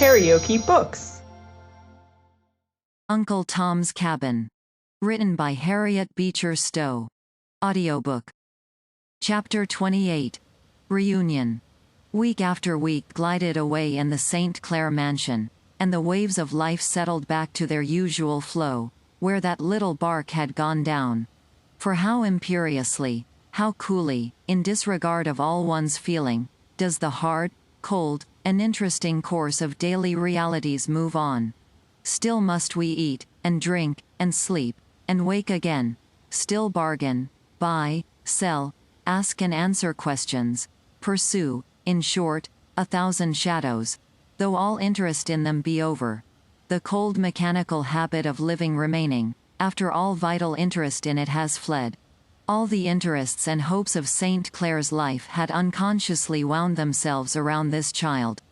KaraokeBooks. Uncle Tom's Cabin. Written by Harriet Beecher Stowe. Audiobook. Chapter 28. Reunion. Week after week glided away in the St. Clair mansion, and the waves of life settled back to their usual flow, where that little bark had gone down. For how imperiously, how coolly, in disregard of all one's feeling, does the hard, cold, and interesting course of daily realities move on. Still must we eat, and drink, and sleep, and wake again, still bargain, buy, sell, ask and answer questions, pursue, in short, 1,000 shadows, though all interest in them be over. The cold mechanical habit of living remaining, after all vital interest in it has fled. All the interests and hopes of St. Clair's life had unconsciously wound themselves around this child.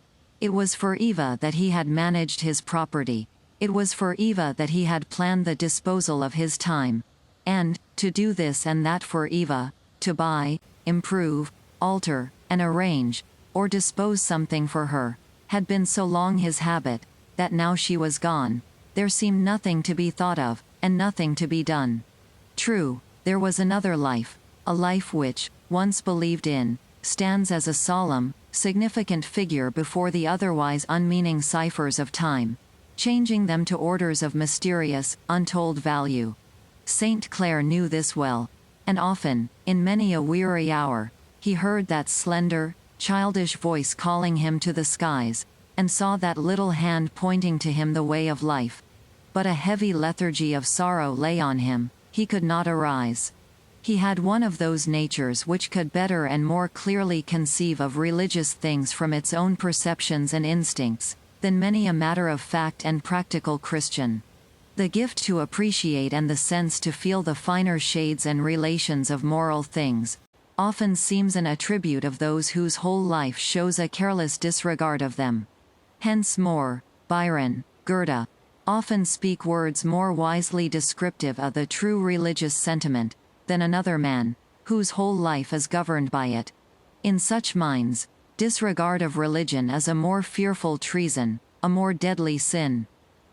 It was for Eva that he had managed his property. It was for Eva that he had planned the disposal of his time. And, to do this and that for Eva, to buy, improve, alter, and arrange, or dispose something for her, had been so long his habit, that now she was gone, there seemed nothing to be thought of, and nothing to be done. True, there was another life, a life which, once believed in, stands as a solemn, significant figure before the otherwise unmeaning ciphers of time, changing them to orders of mysterious, untold value. St. Clair knew this well, and often, in many a weary hour, he heard that slender, childish voice calling him to the skies, and saw that little hand pointing to him the way of life. But a heavy lethargy of sorrow lay on him, he could not arise. He had one of those natures which could better and more clearly conceive of religious things from its own perceptions and instincts, than many a matter-of-fact and practical Christian. The gift to appreciate and the sense to feel the finer shades and relations of moral things, often seems an attribute of those whose whole life shows a careless disregard of them. Hence Moore, Byron, Goethe, often speak words more wisely descriptive of the true religious sentiment, than another man, whose whole life is governed by it. In such minds, disregard of religion is a more fearful treason, a more deadly sin.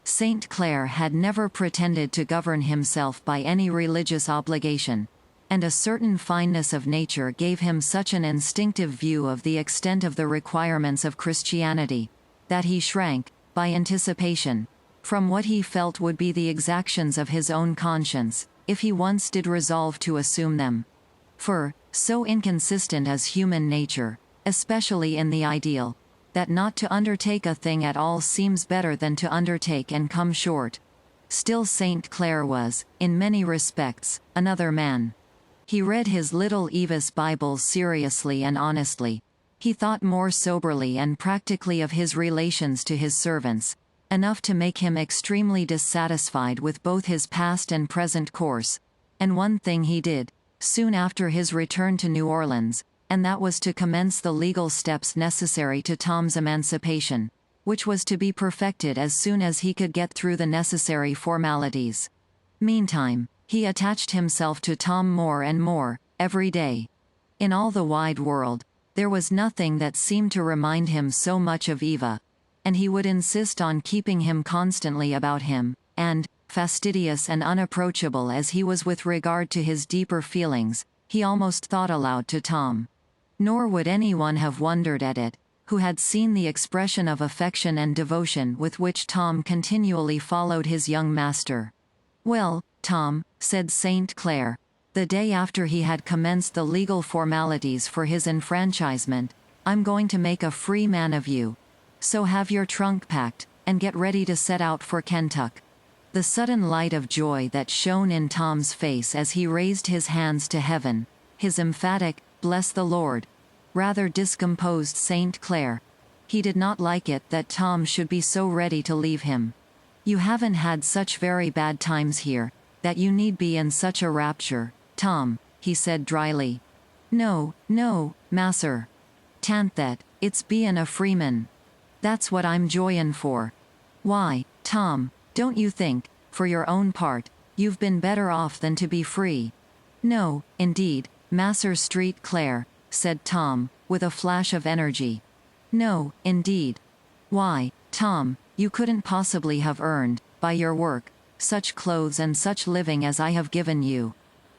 St. Clair had never pretended to govern himself by any religious obligation, and a certain fineness of nature gave him such an instinctive view of the extent of the requirements of Christianity, that he shrank, by anticipation, from what he felt would be the exactions of his own conscience, if he once did resolve to assume them. For, so inconsistent is human nature, especially in the ideal, that not to undertake a thing at all seems better than to undertake and come short. Still St. Clair was, in many respects, another man. He read his little Eva's Bible seriously and honestly. He thought more soberly and practically of his relations to his servants, enough to make him extremely dissatisfied with both his past and present course. And one thing he did, soon after his return to New Orleans, and that was to commence the legal steps necessary to Tom's emancipation, which was to be perfected as soon as he could get through the necessary formalities. Meantime, he attached himself to Tom more and more, every day. In all the wide world, there was nothing that seemed to remind him so much of Eva, and he would insist on keeping him constantly about him, and, fastidious and unapproachable as he was with regard to his deeper feelings, he almost thought aloud to Tom. Nor would anyone have wondered at it, who had seen the expression of affection and devotion with which Tom continually followed his young master. "Well, Tom," said St. Clair, the day after he had commenced the legal formalities for his enfranchisement, "I'm going to make a free man of you. So have your trunk packed, and get ready to set out for Kentucky." The sudden light of joy that shone in Tom's face as he raised his hands to heaven, his emphatic, "Bless the Lord," rather discomposed St. Clair. He did not like it that Tom should be so ready to leave him. "You haven't had such very bad times here, that you need be in such a rapture, Tom," he said dryly. "No, no, masser. Tant that, it's bein' a freeman. That's what I'm joyin' for. Why, Tom, don't you think, for your own part, you've been better off than to be free?" "No, indeed, Masser Street Clair," said Tom, with a flash of energy. "No, indeed. Why, Tom, you couldn't possibly have earned, by your work, such clothes and such living as I have given you.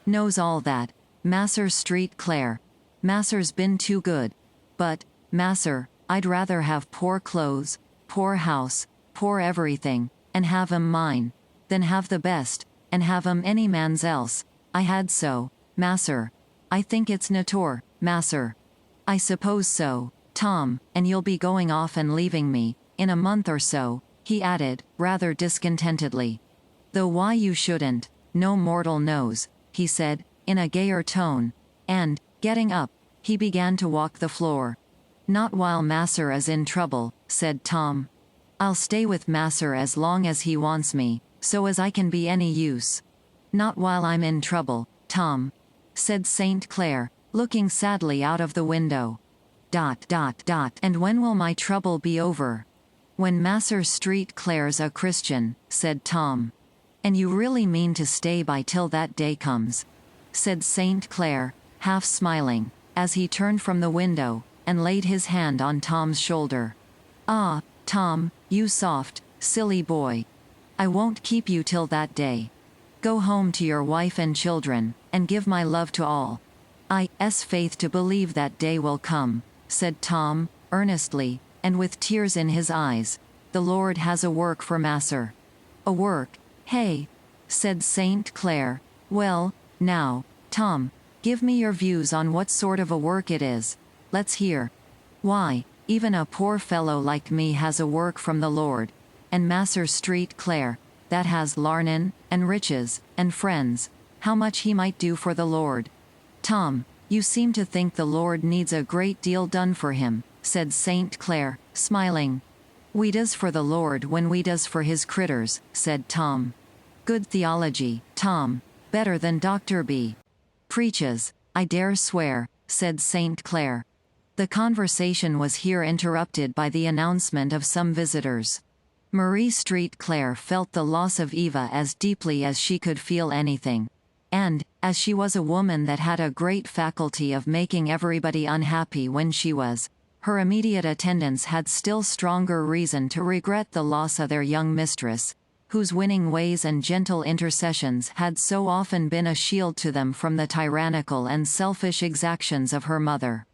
Knows all that, Masser Street Clare. Masser's been too good. But, Masser, I'd rather have poor clothes, poor house, poor everything, and have 'em mine, than have the best, and have 'em any man's else. I had so, Masser. I think it's nature, Masser. I suppose so, Tom, and you'll be going off and leaving me, in a month or so, he added, rather discontentedly. Though why you shouldn't, no mortal knows, he said, in a gayer tone, and, getting up, he began to walk the floor. Not while Masser is in trouble, said Tom. I'll stay with Masser as long as he wants me, so as I can be any use. Not while I'm in trouble, Tom, said St. Clair, looking sadly out of the window. ... And when will my trouble be over? When Masser Street Clair's a Christian, said Tom. And you really mean to stay by till that day comes? Said St. Clair, half smiling, as he turned from the window, and laid his hand on Tom's shoulder. Ah, Tom, you soft, silly boy. I won't keep you till that day. Go home to your wife and children, and give my love to all. I's faith to believe that day will come, said Tom, earnestly, and with tears in his eyes. The Lord has a work for Masser. A work, hey? Said St. Clair. Well, now, Tom, give me your views on what sort of a work it is. Let's hear. Why, even a poor fellow like me has a work from the Lord, and Masser Street Clair, that has larnin, and riches, and friends, how much he might do for the Lord. Tom, you seem to think the Lord needs a great deal done for him, said St. Clair, smiling. We does for the Lord when we does for his critters, said Tom. Good theology, Tom, better than Dr. B. Preaches, I dare swear, said St. Clair. The conversation was here interrupted by the announcement of some visitors. Marie Street Clair felt the loss of Eva as deeply as she could feel anything. And, as she was a woman that had a great faculty of making everybody unhappy when she was, her immediate attendants had still stronger reason to regret the loss of their young mistress, whose winning ways and gentle intercessions had so often been a shield to them from the tyrannical and selfish exactions of her mother.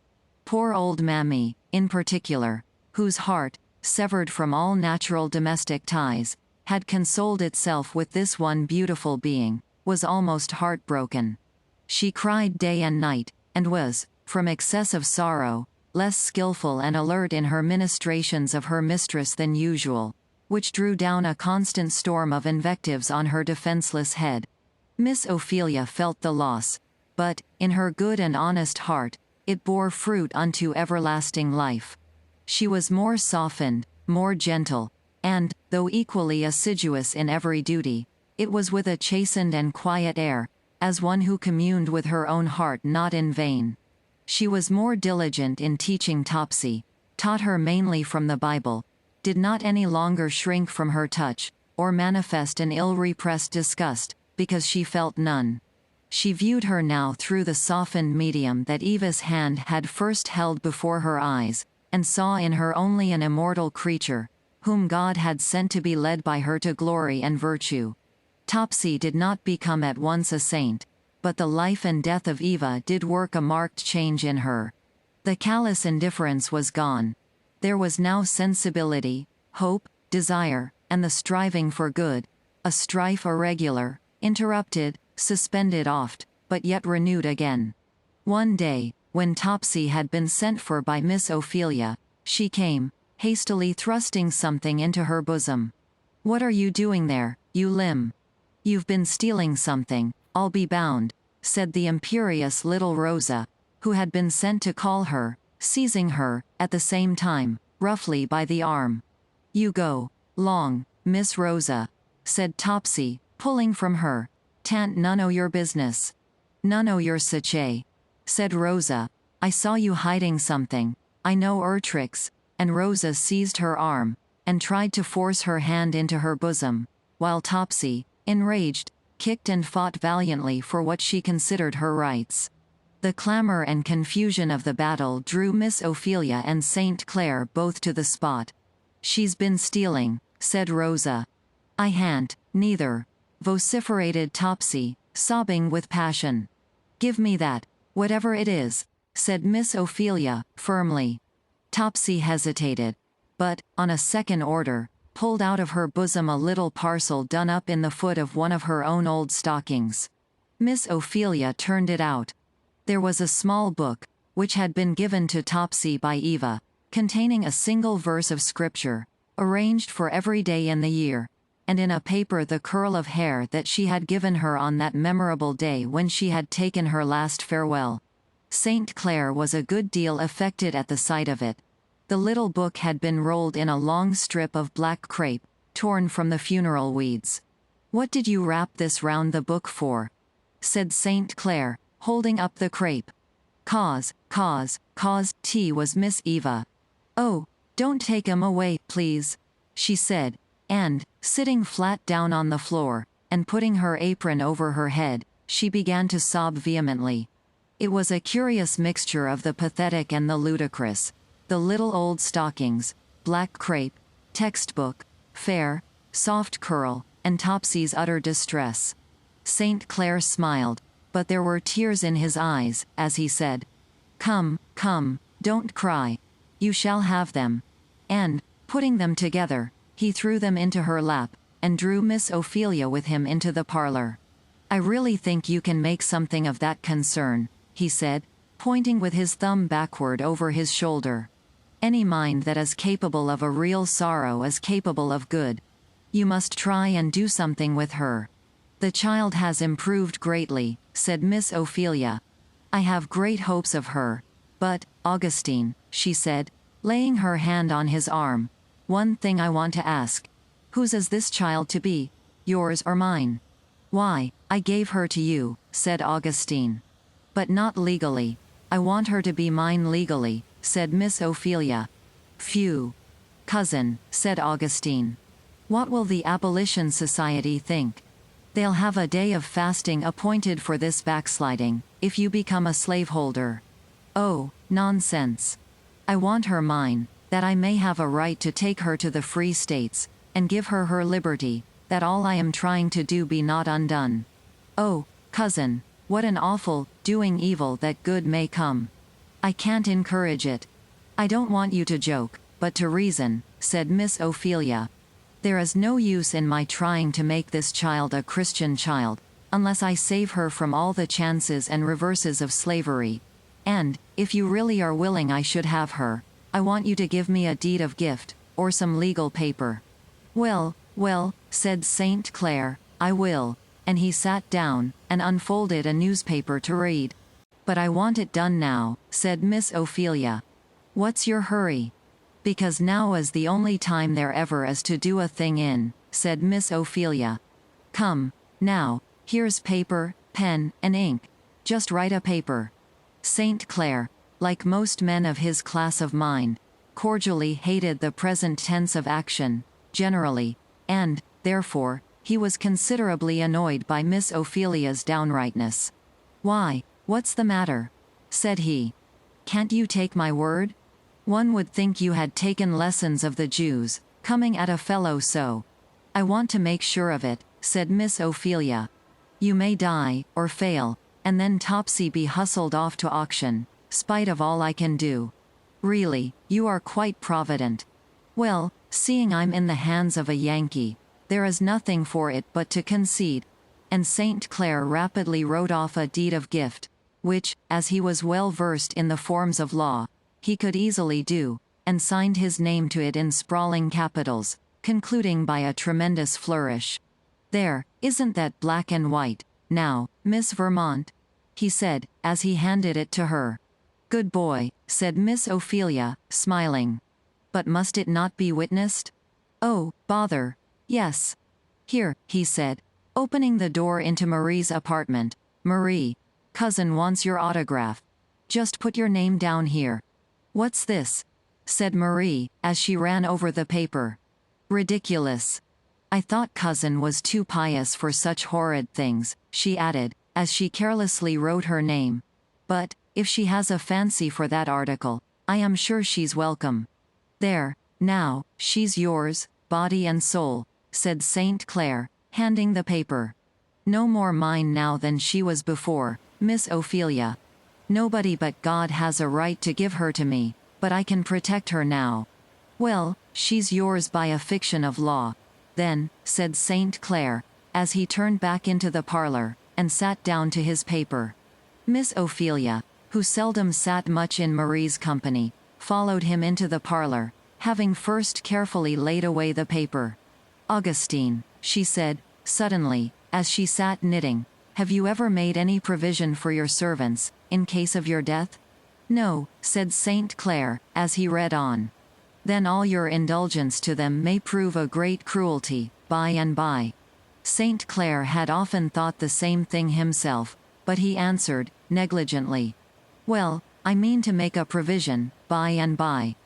Poor old Mammy, in particular, whose heart, severed from all natural domestic ties, had consoled itself with this one beautiful being, was almost heartbroken. She cried day and night, and was, from excess of sorrow, less skillful and alert in her ministrations of her mistress than usual, which drew down a constant storm of invectives on her defenseless head. Miss Ophelia felt the loss, but, in her good and honest heart, it bore fruit unto everlasting life. She was more softened, more gentle, and, though equally assiduous in every duty, it was with a chastened and quiet air, as one who communed with her own heart not in vain. She was more diligent in teaching Topsy, taught her mainly from the Bible, did not any longer shrink from her touch, or manifest an ill-repressed disgust, because she felt none. She viewed her now through the softened medium that Eva's hand had first held before her eyes, and saw in her only an immortal creature, whom God had sent to be led by her to glory and virtue. Topsy did not become at once a saint, but the life and death of Eva did work a marked change in her. The callous indifference was gone. There was now sensibility, hope, desire, and the striving for good, a strife irregular, interrupted, suspended oft, but yet renewed again. One day, when Topsy had been sent for by Miss Ophelia, she came, hastily thrusting something into her bosom. What are you doing there, you limb? You've been stealing something, I'll be bound, said the imperious little Rosa, who had been sent to call her, seizing her, at the same time, roughly by the arm. You go, long, Miss Rosa, said Topsy, pulling from her. Tant none o' your business. None o' your sachet, said Rosa. I saw you hiding something, I know tricks, and Rosa seized her arm, and tried to force her hand into her bosom, while Topsy, enraged, kicked and fought valiantly for what she considered her rights. The clamor and confusion of the battle drew Miss Ophelia and St. Clair both to the spot. She's been stealing, said Rosa. I han't, neither, vociferated Topsy, sobbing with passion. Give me that, whatever it is, said Miss Ophelia, firmly. Topsy hesitated, but, on a second order, pulled out of her bosom a little parcel done up in the foot of one of her own old stockings. Miss Ophelia turned it out. There was a small book, which had been given to Topsy by Eva, containing a single verse of scripture, arranged for every day in the year, and in a paper the curl of hair that she had given her on that memorable day when she had taken her last farewell. St. Clair was a good deal affected at the sight of it. The little book had been rolled in a long strip of black crepe, torn from the funeral weeds. What did you wrap this round the book for? Said St. Clair, holding up the crepe. Cause, tea was Miss Eva. Oh, don't take 'em away, please, she said, and, sitting flat down on the floor, and putting her apron over her head, she began to sob vehemently. It was a curious mixture of the pathetic and the ludicrous. The little old stockings, black crepe, textbook, fair, soft curl, and Topsy's utter distress. St. Clair smiled, but there were tears in his eyes, as he said, Come, don't cry. You shall have them. And, putting them together, he threw them into her lap, and drew Miss Ophelia with him into the parlor. I really think you can make something of that concern, he said, pointing with his thumb backward over his shoulder. Any mind that is capable of a real sorrow is capable of good. You must try and do something with her. The child has improved greatly, said Miss Ophelia. I have great hopes of her. But, Augustine, she said, laying her hand on his arm, one thing I want to ask. Whose is this child to be? Yours or mine? Why, I gave her to you, said Augustine. But not legally. I want her to be mine legally, said Miss Ophelia. Phew. Cousin, said Augustine. What will the Abolition Society think? They'll have a day of fasting appointed for this backsliding, if you become a slaveholder. Oh, nonsense. I want her mine, that I may have a right to take her to the free states, and give her her liberty, that all I am trying to do be not undone. Oh, cousin, what an awful, doing evil that good may come. I can't encourage it. I don't want you to joke, but to reason, said Miss Ophelia. There is no use in my trying to make this child a Christian child, unless I save her from all the chances and reverses of slavery. And, if you really are willing I should have her, I want you to give me a deed of gift, or some legal paper. Well, said St. Clair, I will, and he sat down, and unfolded a newspaper to read. But I want it done now, said Miss Ophelia. What's your hurry? Because now is the only time there ever is to do a thing in, said Miss Ophelia. Come, now, here's paper, pen, and ink. Just write a paper. St. Clair, like most men of his class of mind, cordially hated the present tense of action, generally, and, therefore, he was considerably annoyed by Miss Ophelia's downrightness. Why, what's the matter? Said he. Can't you take my word? One would think you had taken lessons of the Jews, coming at a fellow so. I want to make sure of it, said Miss Ophelia. You may die, or fail, and then Topsy be hustled off to auction, spite of all I can do. Really, you are quite provident. Well, seeing I'm in the hands of a Yankee, there is nothing for it but to concede. And St. Clair rapidly wrote off a deed of gift, which, as he was well versed in the forms of law, he could easily do, and signed his name to it in sprawling capitals, concluding by a tremendous flourish. There, isn't that black and white, now, Miss Vermont? He said, as he handed it to her. Good boy, said Miss Ophelia, smiling. But must it not be witnessed? Oh, bother. Yes. Here, he said, opening the door into Marie's apartment. Marie, cousin wants your autograph. Just put your name down here. What's this? Said Marie, as she ran over the paper. Ridiculous. I thought cousin was too pious for such horrid things, she added, as she carelessly wrote her name. But, if she has a fancy for that article, I am sure she's welcome. There, Now, she's yours, body and soul, said St. Clair, handing the paper. No more mine now than she was before, Miss Ophelia. Nobody but God has a right to give her to me, but I can protect her now. Well, she's yours by a fiction of law, then, said St. Clair, as he turned back into the parlor, and sat down to his paper. Miss Ophelia, who seldom sat much in Marie's company, followed him into the parlor, having first carefully laid away the paper. Augustine, she said, suddenly, as she sat knitting, have you ever made any provision for your servants, in case of your death? No, said St. Clair, as he read on. Then all your indulgence to them may prove a great cruelty, by and by. St. Clair had often thought the same thing himself, but he answered, negligently. Well, I mean to make a provision, by and by.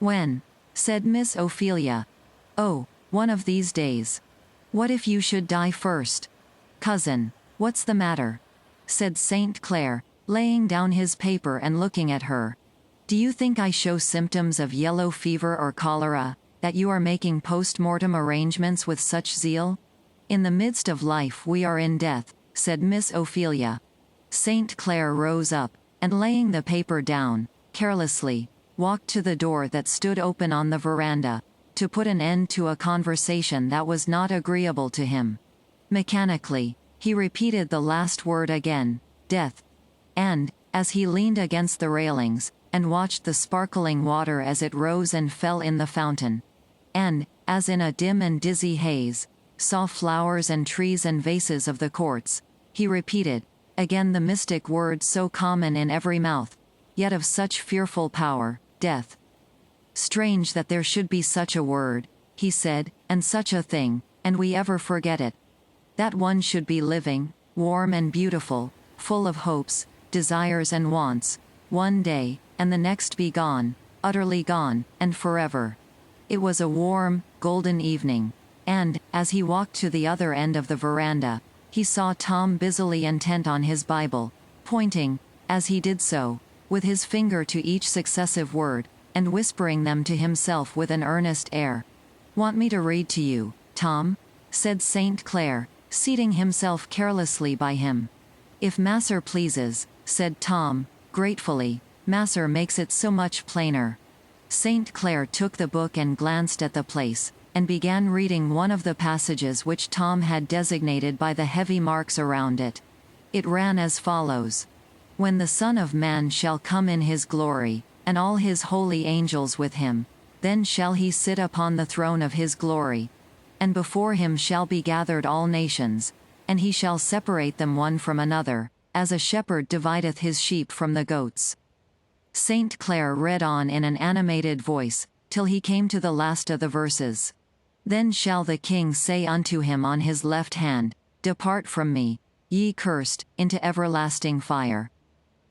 When? Said Miss Ophelia. Oh, one of these days. What if you should die first? Cousin, what's the matter? Said St. Clair, laying down his paper and looking at her. Do you think I show symptoms of yellow fever or cholera, that you are making post-mortem arrangements with such zeal? In the midst of life we are in death, said Miss Ophelia. St. Clair rose up, and laying the paper down, carelessly, walked to the door that stood open on the veranda, to put an end to a conversation that was not agreeable to him. Mechanically, he repeated the last word again, death. And, as he leaned against the railings, and watched the sparkling water as it rose and fell in the fountain, and, as in a dim and dizzy haze, saw flowers and trees and vases of the courts, he repeated, again the mystic word so common in every mouth, yet of such fearful power, death. Strange that there should be such a word, he said, and such a thing, and we ever forget it. That one should be living, warm and beautiful, full of hopes, desires and wants, one day, and the next be gone, utterly gone, and forever. It was a warm, golden evening, and, as he walked to the other end of the veranda, he saw Tom busily intent on his Bible, pointing, as he did so, with his finger to each successive word, and whispering them to himself with an earnest air. Want me to read to you, Tom? Said St. Clair, seating himself carelessly by him. If Masser pleases, said Tom, gratefully, Masser makes it so much plainer. St. Clair took the book and glanced at the place, and began reading one of the passages which Tom had designated by the heavy marks around it. It ran as follows. When the Son of Man shall come in his glory, and all his holy angels with him, then shall he sit upon the throne of his glory. And before him shall be gathered all nations, and he shall separate them one from another, as a shepherd divideth his sheep from the goats. St. Clair read on in an animated voice, till he came to the last of the verses. Then shall the king say unto him on his left hand, Depart from me, ye cursed, into everlasting fire.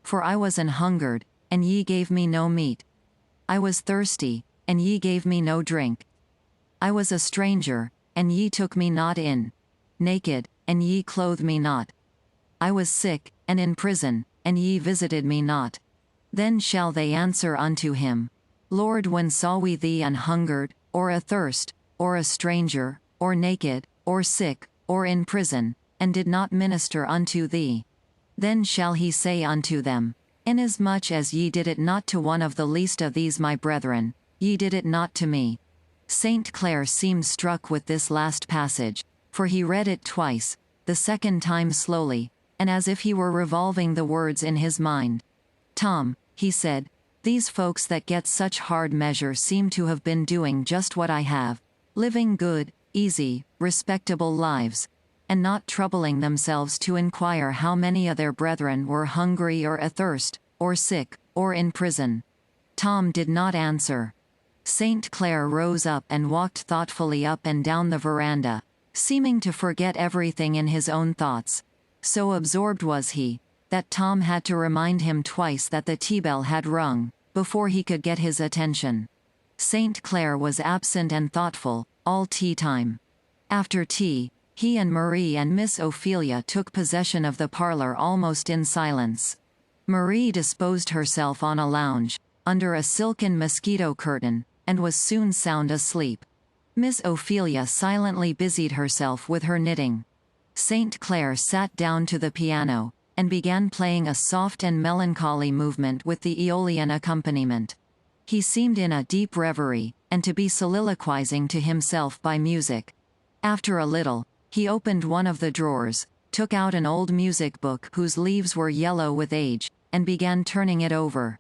For I was an hungered, and ye gave me no meat. I was thirsty, and ye gave me no drink. I was a stranger, and ye took me not in. Naked, and ye clothed me not. I was sick, and in prison, and ye visited me not. Then shall they answer unto him, Lord, when saw we thee an hungered, or athirst, or a stranger, or naked, or sick, or in prison, and did not minister unto thee? Then shall he say unto them, Inasmuch as ye did it not to one of the least of these my brethren, ye did it not to me. St. Clair seemed struck with this last passage, for he read it twice, the second time slowly, and as if he were revolving the words in his mind. Tom, he said, these folks that get such hard measure seem to have been doing just what I have, living good, easy, respectable lives, and not troubling themselves to inquire how many of their brethren were hungry or athirst, or sick, or in prison. Tom did not answer. St. Clair rose up and walked thoughtfully up and down the veranda, seeming to forget everything in his own thoughts. So absorbed was he, that Tom had to remind him twice that the tea-bell had rung, before he could get his attention. St. Clair was absent and thoughtful, all tea-time. After tea, he and Marie and Miss Ophelia took possession of the parlor almost in silence. Marie disposed herself on a lounge, under a silken mosquito curtain, and was soon sound asleep. Miss Ophelia silently busied herself with her knitting. St. Clair sat down to the piano, and began playing a soft and melancholy movement with the Aeolian accompaniment. He seemed in a deep reverie, and to be soliloquizing to himself by music. After a little, he opened one of the drawers, took out an old music book whose leaves were yellow with age, and began turning it over.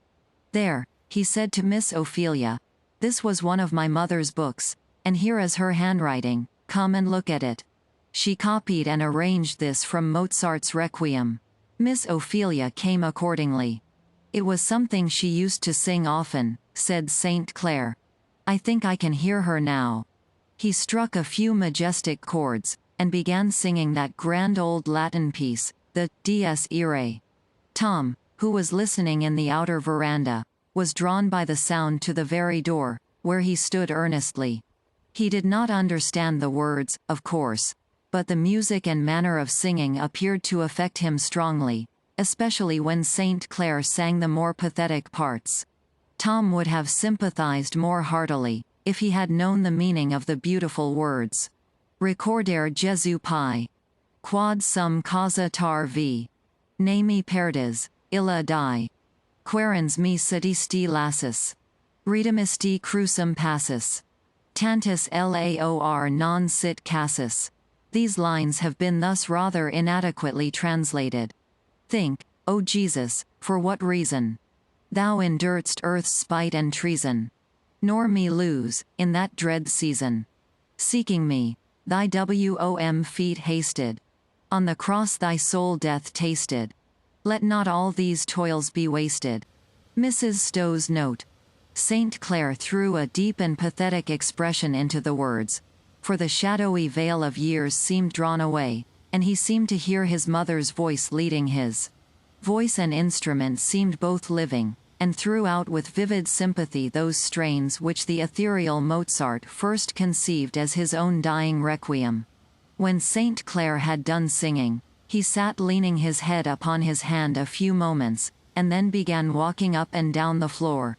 "There," he said to Miss Ophelia. "This was one of my mother's books, and here is her handwriting, come and look at it." She copied and arranged this from Mozart's Requiem. Miss Ophelia came accordingly. "It was something she used to sing often," said St. Clair. "I think I can hear her now." He struck a few majestic chords, and began singing that grand old Latin piece, the Dies Irae. Tom, who was listening in the outer veranda, was drawn by the sound to the very door, where he stood earnestly. He did not understand the words, of course, but the music and manner of singing appeared to affect him strongly, especially when St. Clair sang the more pathetic parts. Tom would have sympathized more heartily, if he had known the meaning of the beautiful words. Recordare Jesu Pi. Quod sum causa tar vi. Ne me perdes, illa die. Querens me sedisti lassus. Redemisti crucem passus. Tantus laor non sit cassus. These lines have been thus rather inadequately translated. Think, O Jesus, for what reason Thou enduredst earth's spite and treason, nor me lose, in that dread season. Seeking me, thy feet hasted. On the cross thy soul death tasted. Let not all these toils be wasted. Mrs. Stowe's note. St. Clair threw a deep and pathetic expression into the words, for the shadowy veil of years seemed drawn away, and he seemed to hear his mother's voice leading his. Voice and instrument seemed both living, and threw out with vivid sympathy those strains which the ethereal Mozart first conceived as his own dying requiem. When St. Clair had done singing, he sat leaning his head upon his hand a few moments, and then began walking up and down the floor.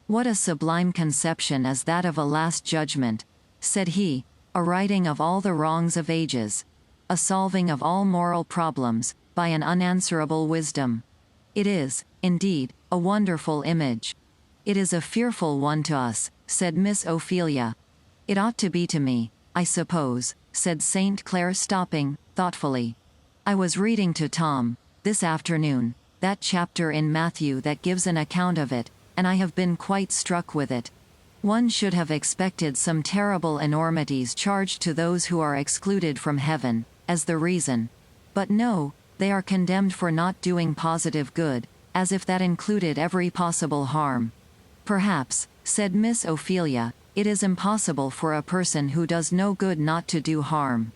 "What a sublime conception is that of a last judgment," said he, "a righting of all the wrongs of ages, a solving of all moral problems, by an unanswerable wisdom. It is, indeed, a wonderful image." "It is a fearful one to us," said Miss Ophelia. "It ought to be to me, I suppose," said St. Clair, stopping, thoughtfully. "I was reading to Tom, this afternoon, that chapter in Matthew that gives an account of it, and I have been quite struck with it. One should have expected some terrible enormities charged to those who are excluded from heaven, as the reason. But no, they are condemned for not doing positive good, as if that included every possible harm." "Perhaps," said Miss Ophelia, "it is impossible for a person who does no good not to do harm."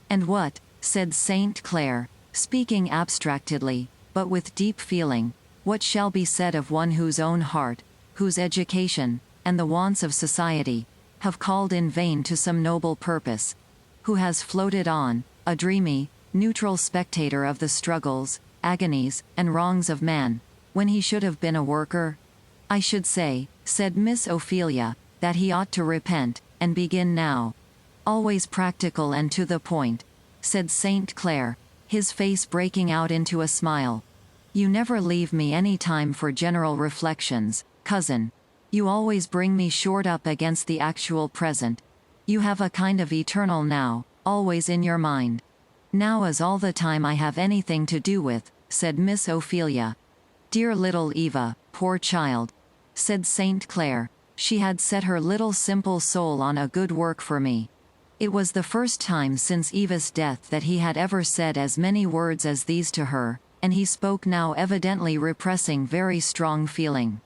"And what," said St. Clair, speaking abstractedly, but with deep feeling, "what shall be said of one whose own heart, whose education, and the wants of society, have called in vain to some noble purpose, who has floated on, a dreamy, neutral spectator of the struggles, agonies, and wrongs of man, when he should have been a worker? I should say," said Miss Ophelia, "that he ought to repent, and begin now." "Always practical and to the point," said St. Clair, his face breaking out into a smile. "You never leave me any time for general reflections, cousin. You always bring me shored up against the actual present. You have a kind of eternal now, always in your mind." "Now is all the time I have anything to do with," said Miss Ophelia. "Dear little Eva, poor child," said St. Clair, "she had set her little simple soul on a good work for me." It was the first time since Eva's death that he had ever said as many words as these to her, and he spoke now evidently repressing very strong feeling.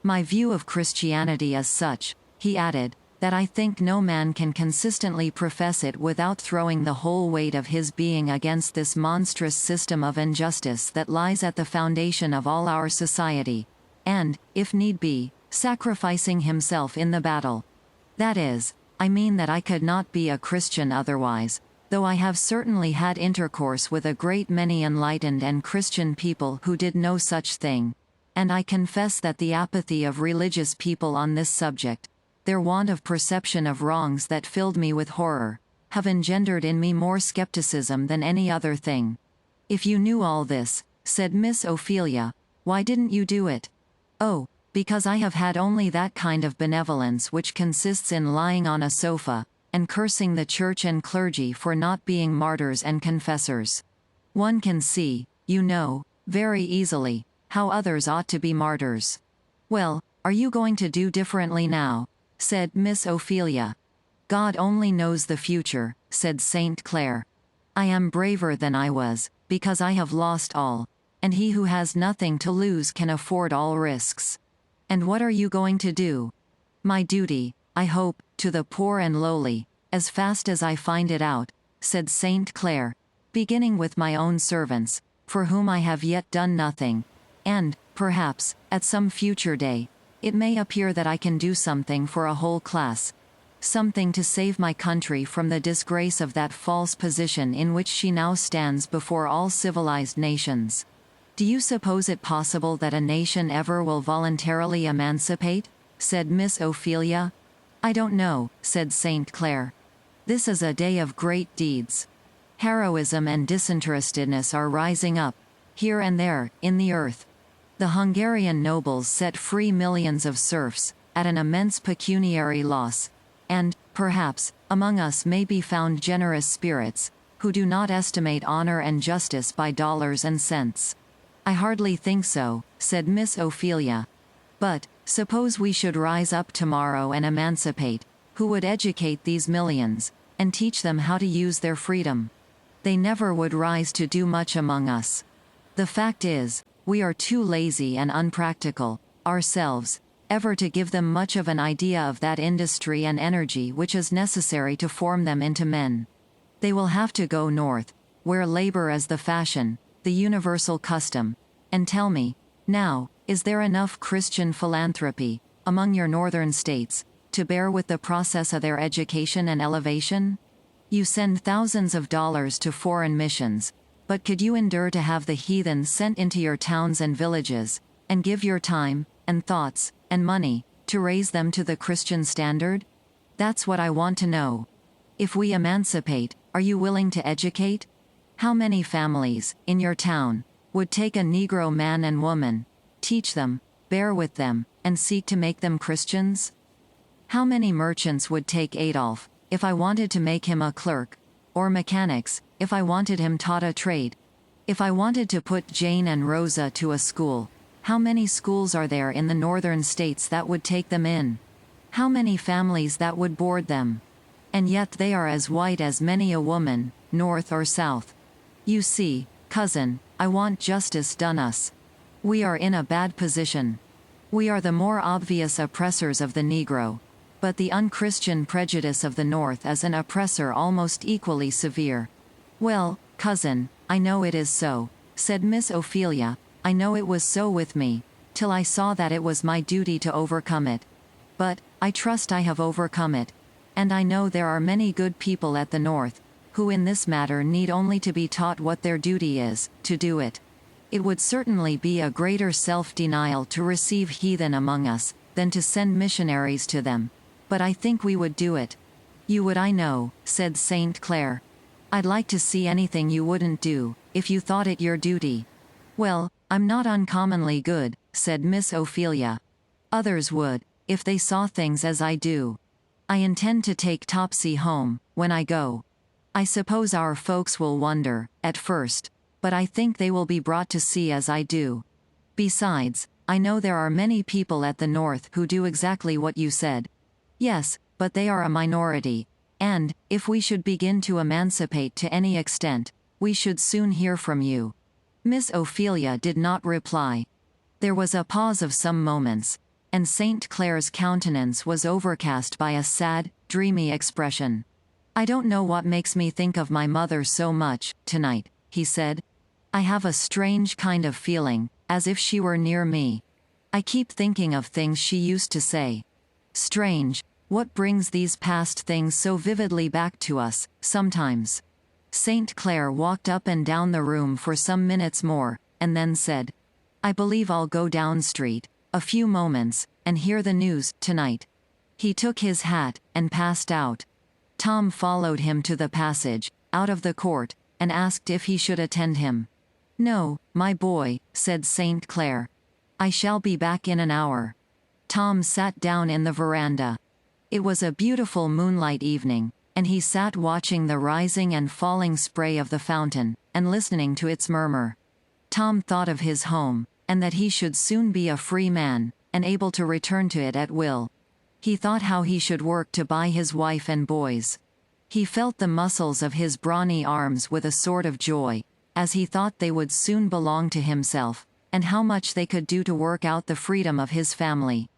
"My view of Christianity is such," he added, "that I think no man can consistently profess it without throwing the whole weight of his being against this monstrous system of injustice that lies at the foundation of all our society, and, if need be, sacrificing himself in the battle. That is, I mean that I could not be a Christian otherwise, though I have certainly had intercourse with a great many enlightened and Christian people who did no such thing, and I confess that the apathy of religious people on this subject, their want of perception of wrongs that filled me with horror, have engendered in me more skepticism than any other thing. If you knew all this, said Miss Ophelia, why didn't you do it? Oh, because I have had only that kind of benevolence which consists in lying on a sofa, and cursing the church and clergy for not being martyrs and confessors. One can see, you know, very easily, how others ought to be martyrs. Well, are you going to do differently now? Said Miss Ophelia. God only knows the future, said St. Clair. I am braver than I was, because I have lost all, and he who has nothing to lose can afford all risks. And what are you going to do? My duty, I hope, to the poor and lowly, as fast as I find it out, said St. Clair, beginning with my own servants, for whom I have yet done nothing, and, perhaps, at some future day, it may appear that I can do something for a whole class, something to save my country from the disgrace of that false position in which she now stands before all civilized nations. Do you suppose it possible that a nation ever will voluntarily emancipate? Said Miss Ophelia. I don't know, said St. Clair. This is a day of great deeds. Heroism and disinterestedness are rising up, here and there, in the earth. The Hungarian nobles set free millions of serfs, at an immense pecuniary loss, and, perhaps, among us may be found generous spirits, who do not estimate honor and justice by dollars and cents. I hardly think so, said Miss Ophelia. But, suppose we should rise up tomorrow and emancipate, who would educate these millions, and teach them how to use their freedom? They never would rise to do much among us. The fact is, we are too lazy and unpractical, ourselves, ever to give them much of an idea of that industry and energy which is necessary to form them into men. They will have to go north, where labor is the fashion, the universal custom, and tell me, now, is there enough Christian philanthropy, among your northern states, to bear with the process of their education and elevation? You send thousands of dollars to foreign missions, but could you endure to have the heathen sent into your towns and villages, and give your time, and thoughts, and money, to raise them to the Christian standard? That's what I want to know. If we emancipate, are you willing to educate? How many families, in your town, would take a Negro man and woman, teach them, bear with them, and seek to make them Christians? How many merchants would take Adolf, if I wanted to make him a clerk, or mechanics, if I wanted him taught a trade? If I wanted to put Jane and Rosa to a school, how many schools are there in the northern states that would take them in? How many families that would board them? And yet they are as white as many a woman, north or south. You see, cousin, I want justice done us. We are in a bad position. We are the more obvious oppressors of the Negro, but the unchristian prejudice of the North is an oppressor almost equally severe. Well, cousin, I know it is so, said Miss Ophelia. I know it was so with me, till I saw that it was my duty to overcome it. But, I trust I have overcome it. And I know there are many good people at the North, who in this matter need only to be taught what their duty is, to do it. It would certainly be a greater self-denial to receive heathen among us, than to send missionaries to them. But I think we would do it. You would, I know, said St. Clair. I'd like to see anything you wouldn't do, if you thought it your duty. Well, I'm not uncommonly good, said Miss Ophelia. Others would, if they saw things as I do. I intend to take Topsy home, when I go. I suppose our folks will wonder, at first, but I think they will be brought to see as I do. Besides, I know there are many people at the North who do exactly what you said. Yes, but they are a minority, and, if we should begin to emancipate to any extent, we should soon hear from you. Miss Ophelia did not reply. There was a pause of some moments, and St. Clair's countenance was overcast by a sad, dreamy expression. I don't know what makes me think of my mother so much, tonight, he said. I have a strange kind of feeling, as if she were near me. I keep thinking of things she used to say. Strange, what brings these past things so vividly back to us, sometimes. St. Clair walked up and down the room for some minutes more, and then said, I believe I'll go down street, a few moments, and hear the news, tonight. He took his hat, and passed out. Tom followed him to the passage, out of the court, and asked if he should attend him. "No, my boy," said St. Clair. "I shall be back in an hour." Tom sat down in the veranda. It was a beautiful moonlight evening, and he sat watching the rising and falling spray of the fountain, and listening to its murmur. Tom thought of his home, and that he should soon be a free man, and able to return to it at will. He thought how he should work to buy his wife and boys. He felt the muscles of his brawny arms with a sort of joy, as he thought they would soon belong to himself, and how much they could do to work out the freedom of his family.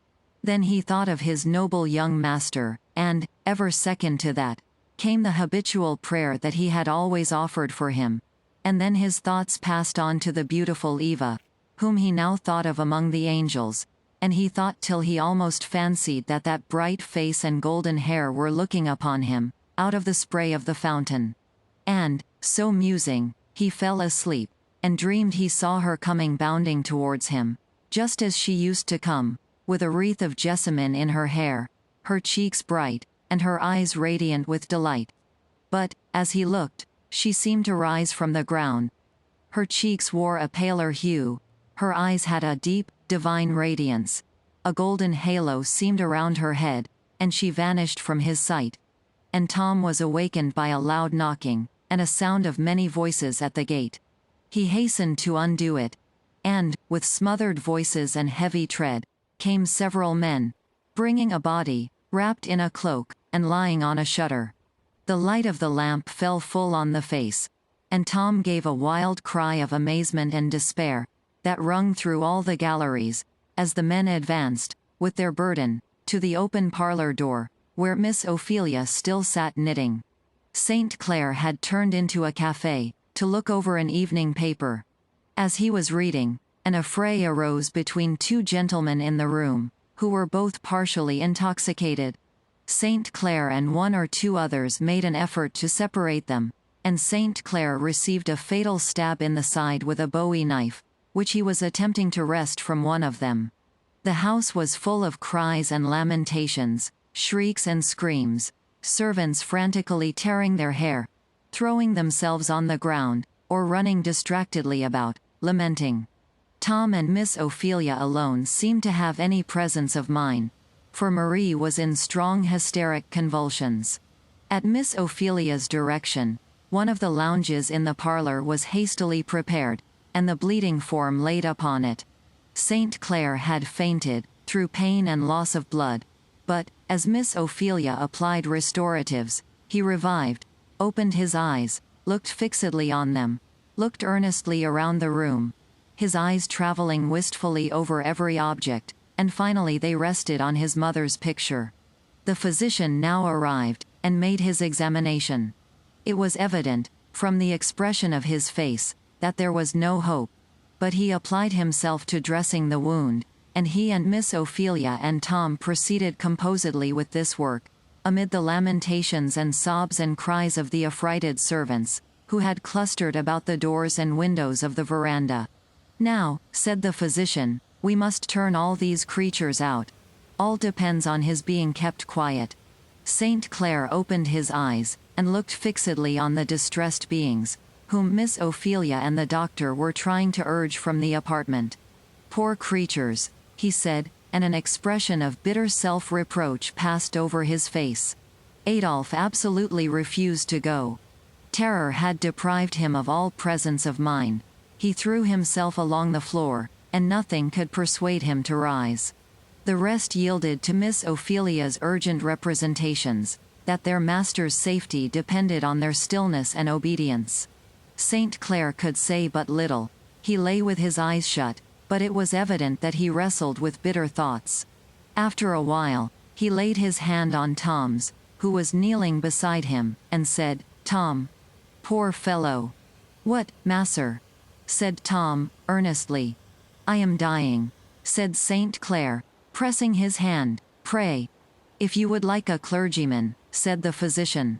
Then he thought of his noble young master, and, ever second to that, came the habitual prayer that he had always offered for him. And then his thoughts passed on to the beautiful Eva, whom he now thought of among the angels, and he thought till he almost fancied that that bright face and golden hair were looking upon him, out of the spray of the fountain. And, so musing, he fell asleep, and dreamed he saw her coming bounding towards him, just as she used to come, with a wreath of jessamine in her hair, her cheeks bright, and her eyes radiant with delight. But, as he looked, she seemed to rise from the ground. Her cheeks wore a paler hue, her eyes had a deep, divine radiance. A golden halo seemed around her head, and she vanished from his sight. And Tom was awakened by a loud knocking, and a sound of many voices at the gate. He hastened to undo it, and, with smothered voices and heavy tread, came several men, bringing a body, wrapped in a cloak, and lying on a shutter. The light of the lamp fell full on the face, and Tom gave a wild cry of amazement and despair, that rung through all the galleries, as the men advanced, with their burden, to the open parlor door, where Miss Ophelia still sat knitting. St. Clair had turned into a café, to look over an evening paper. As he was reading, an affray arose between two gentlemen in the room, who were both partially intoxicated. St. Clair and one or two others made an effort to separate them, and St. Clair received a fatal stab in the side with a bowie knife, which he was attempting to wrest from one of them. The house was full of cries and lamentations, shrieks and screams, servants frantically tearing their hair, throwing themselves on the ground, or running distractedly about, lamenting. Tom and Miss Ophelia alone seemed to have any presence of mind, for Marie was in strong hysteric convulsions. At Miss Ophelia's direction, one of the lounges in the parlor was hastily prepared, and the bleeding form laid upon it. St. Clair had fainted, through pain and loss of blood, but, as Miss Ophelia applied restoratives, he revived, opened his eyes, looked fixedly on them, looked earnestly around the room, his eyes traveling wistfully over every object, and finally they rested on his mother's picture. The physician now arrived, and made his examination. It was evident, from the expression of his face, that there was no hope, but he applied himself to dressing the wound, and he and Miss Ophelia and Tom proceeded composedly with this work, amid the lamentations and sobs and cries of the affrighted servants, who had clustered about the doors and windows of the veranda. "Now," said the physician, "we must turn all these creatures out. All depends on his being kept quiet." St. Clair opened his eyes, and looked fixedly on the distressed beings, whom Miss Ophelia and the doctor were trying to urge from the apartment. "Poor creatures," he said, and an expression of bitter self-reproach passed over his face. Adolphe absolutely refused to go. Terror had deprived him of all presence of mind. He threw himself along the floor, and nothing could persuade him to rise. The rest yielded to Miss Ophelia's urgent representations, that their master's safety depended on their stillness and obedience. St. Clair could say but little. He lay with his eyes shut, but it was evident that he wrestled with bitter thoughts. After a while, he laid his hand on Tom's, who was kneeling beside him, and said, "Tom. Poor fellow." "What, masser?" said Tom, earnestly. "I am dying," said St. Clair, pressing his hand. "Pray. If you would like a clergyman," said the physician.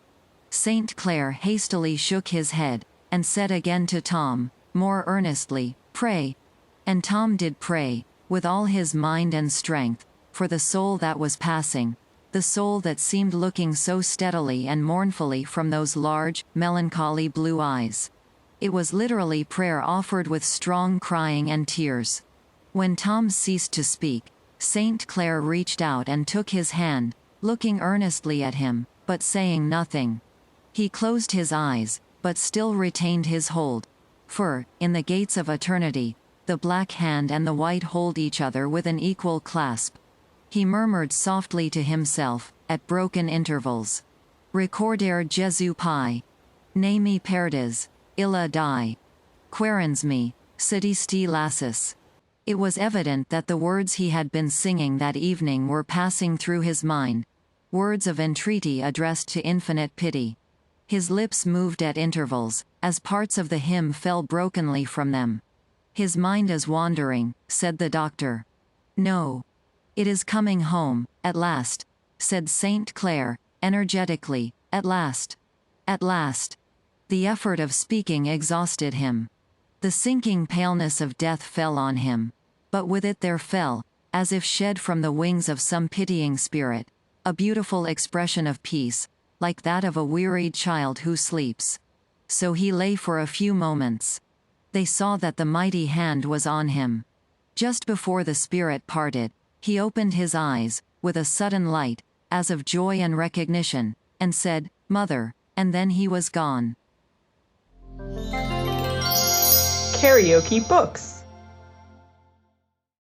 St. Clair hastily shook his head, and said again to Tom, more earnestly, "Pray." And Tom did pray, with all his mind and strength, for the soul that was passing, the soul that seemed looking so steadily and mournfully from those large, melancholy blue eyes. It was literally prayer offered with strong crying and tears. When Tom ceased to speak, St. Clair reached out and took his hand, looking earnestly at him, but saying nothing. He closed his eyes, but still retained his hold. For, in the gates of eternity, the black hand and the white hold each other with an equal clasp. He murmured softly to himself, at broken intervals, Recorder Jesu Pi. Ne me perdes, illa die. Querens me, sidisti lassus. It was evident that the words he had been singing that evening were passing through his mind, words of entreaty addressed to infinite pity. His lips moved at intervals, as parts of the hymn fell brokenly from them. His mind is wandering, said the doctor. No. It is coming home, at last, said St. Clair, energetically, at last. At last. The effort of speaking exhausted him. The sinking paleness of death fell on him, but with it there fell, as if shed from the wings of some pitying spirit, a beautiful expression of peace, like that of a wearied child who sleeps. So he lay for a few moments. They saw that the mighty hand was on him. Just before the spirit parted, he opened his eyes, with a sudden light, as of joy and recognition, and said, "Mother," and then he was gone. KaraokeBooks.